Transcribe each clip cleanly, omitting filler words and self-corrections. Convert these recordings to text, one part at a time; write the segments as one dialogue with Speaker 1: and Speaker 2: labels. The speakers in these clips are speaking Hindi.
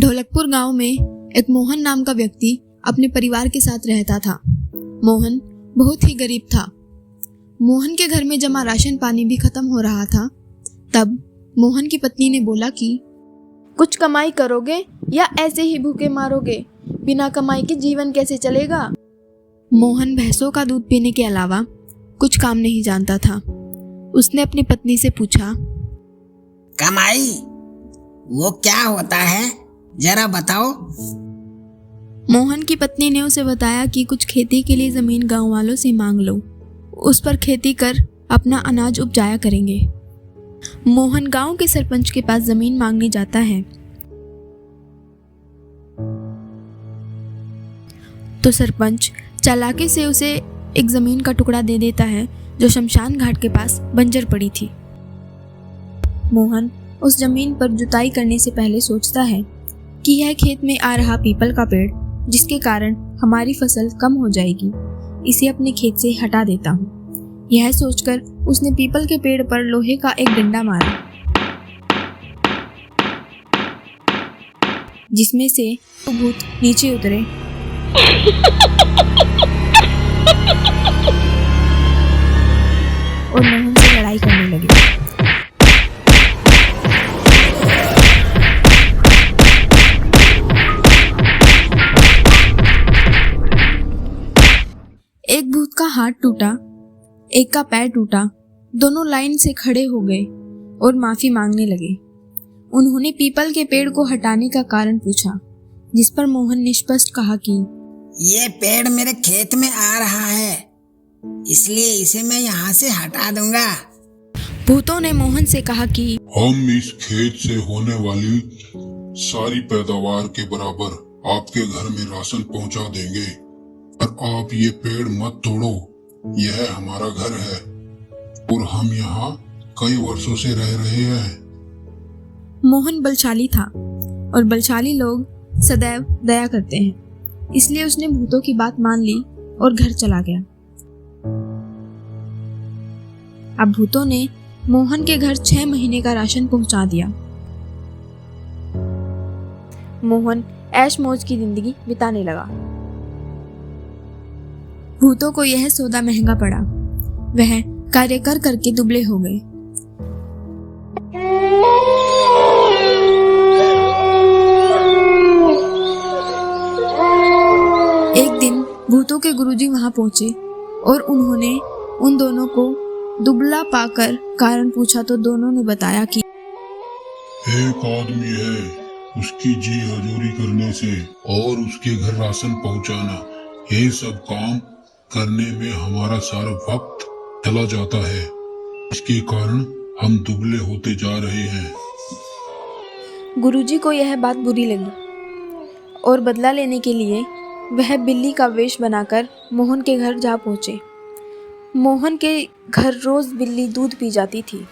Speaker 1: ढोलकपुर गांव में एक मोहन नाम का व्यक्ति अपने परिवार के साथ रहता था। मोहन बहुत ही गरीब था। मोहन के घर में जमा राशन पानी भी खत्म हो रहा था। तब मोहन की पत्नी ने बोला कि
Speaker 2: कुछ कमाई करोगे या ऐसे ही भूखे मारोगे? बिना कमाई के जीवन कैसे चलेगा?
Speaker 1: मोहन भैंसों का दूध पीने के अलावा कुछ काम नहीं जानता था। उसने अपनी पत्नी से पूछा,
Speaker 3: कमाई वो क्या होता है, जरा बताओ।
Speaker 1: मोहन की पत्नी ने उसे बताया कि कुछ खेती के लिए जमीन गांव वालों से मांग लो, उस पर खेती कर अपना अनाज उपजाया करेंगे। मोहन गांव के सरपंच के पास जमीन मांगने जाता है तो सरपंच चालाकी से उसे एक जमीन का टुकड़ा दे देता है जो शमशान घाट के पास बंजर पड़ी थी। मोहन उस जमीन पर जुताई करने से पहले सोचता है कि यह खेत में आ रहा पीपल का पेड़ जिसके कारण हमारी फसल कम हो जाएगी, इसे अपने खेत से हटा देता हूँ। यह सोचकर उसने पीपल के पेड़ पर लोहे का एक डंडा मारा, जिसमें से भूत नीचे उतरे और मोहन से लड़ाई करने लगे। एक भूत का हाथ टूटा, एक का पैर टूटा। दोनों लाइन से खड़े हो गए और माफी मांगने लगे। उन्होंने पीपल के पेड़ को हटाने का कारण पूछा, जिस पर मोहन ने स्पष्ट कहा कि
Speaker 3: ये पेड़ मेरे खेत में आ रहा है, इसलिए इसे मैं यहाँ से हटा दूंगा।
Speaker 1: भूतों ने मोहन से कहा कि
Speaker 4: हम इस खेत से होने वाली सारी पैदावार के बराबर आपके घर में राशन पहुँचा देंगे, और आप ये पेड़ मत तोड़ो। यह हमारा घर है और हम यहाँ कई वर्षों से रह रहे हैं।
Speaker 1: मोहन बलशाली था और बलशाली लोग सदैव दया करते हैं, इसलिए उसने भूतों की बात मान ली और घर चला गया। अब भूतों ने मोहन के घर 6 महीने का राशन पहुंचा दिया।
Speaker 2: मोहन ऐश मौज की जिंदगी बिताने लगा।
Speaker 1: भूतों को यह सौदा महंगा पड़ा। वह कार्य कर करके दुबले हो गए। एक दिन भूतों के गुरुजी वहां पहुंचे और उन्होंने उन दोनों को दुबला पाकर कारण पूछा तो दोनों ने बताया कि
Speaker 4: एक आदमी है, उसकी जी हजूरी करने से और उसके घर राशन पहुंचाना, ये सब काम करने में हमारा सारा वक्त चला जाता है। इसके कारण हम दुबले होते जा रहे हैं।
Speaker 2: गुरुजी को यह बात बुरी लगी और बदला लेने के लिए वह बिल्ली का वेश बनाकर मोहन के घर जा पहुंचे। मोहन के घर रोज बिल्ली दूध पी जाती थी।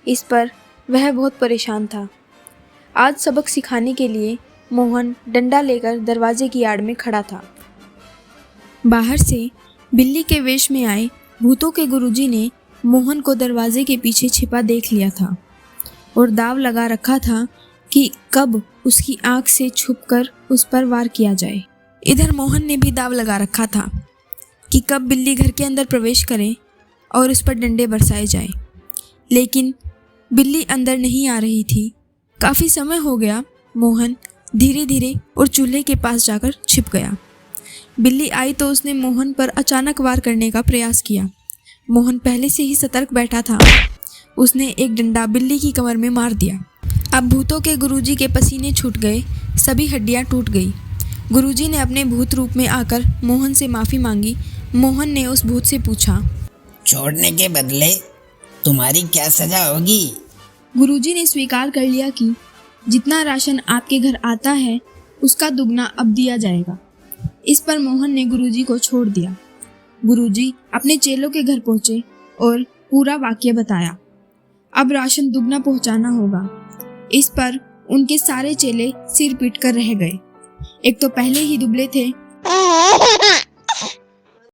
Speaker 2: इस पर वह बहुत परेशान था। आज सबक सिखाने के लिए मोहन डंडा लेकर दरवाजे की आड़ में खड़ा था।
Speaker 1: बाहर से बिल्ली के वेश में आए भूतों के गुरुजी ने मोहन को दरवाजे के पीछे छिपा देख लिया था और दाव लगा रखा था कि कब उसकी आंख से छुपकर उस पर वार किया जाए। इधर मोहन ने भी दाव लगा रखा था कि कब बिल्ली घर के अंदर प्रवेश करे और उस पर डंडे बरसाए जाए, लेकिन बिल्ली अंदर नहीं आ रही थी। काफ़ी समय हो गया। मोहन धीरे धीरे और चूल्हे के पास जाकर छिप गया। बिल्ली आई तो उसने मोहन पर अचानक वार करने का प्रयास किया। मोहन पहले से ही सतर्क बैठा था। उसने एक डंडा बिल्ली की कमर में मार दिया। अब भूतों के गुरुजी के पसीने छूट गए, सभी हड्डियां टूट गई। गुरुजी ने अपने भूत रूप में आकर मोहन से माफ़ी मांगी। मोहन ने उस भूत से पूछा,
Speaker 3: छोड़ने के बदले तुम्हारी क्या सजा होगी?
Speaker 1: गुरुजी ने स्वीकार कर लिया कि जितना राशन आपके घर आता है उसका दुगना अब दिया जाएगा। इस पर मोहन ने गुरुजी को छोड़ दिया। गुरुजी अपने चेलों के घर पहुंचे और पूरा वाक्य बताया। अब राशन दुगना पहुंचाना होगा। इस पर उनके सारे चेले सिर पीट कर रह गए। एक तो पहले ही दुबले थे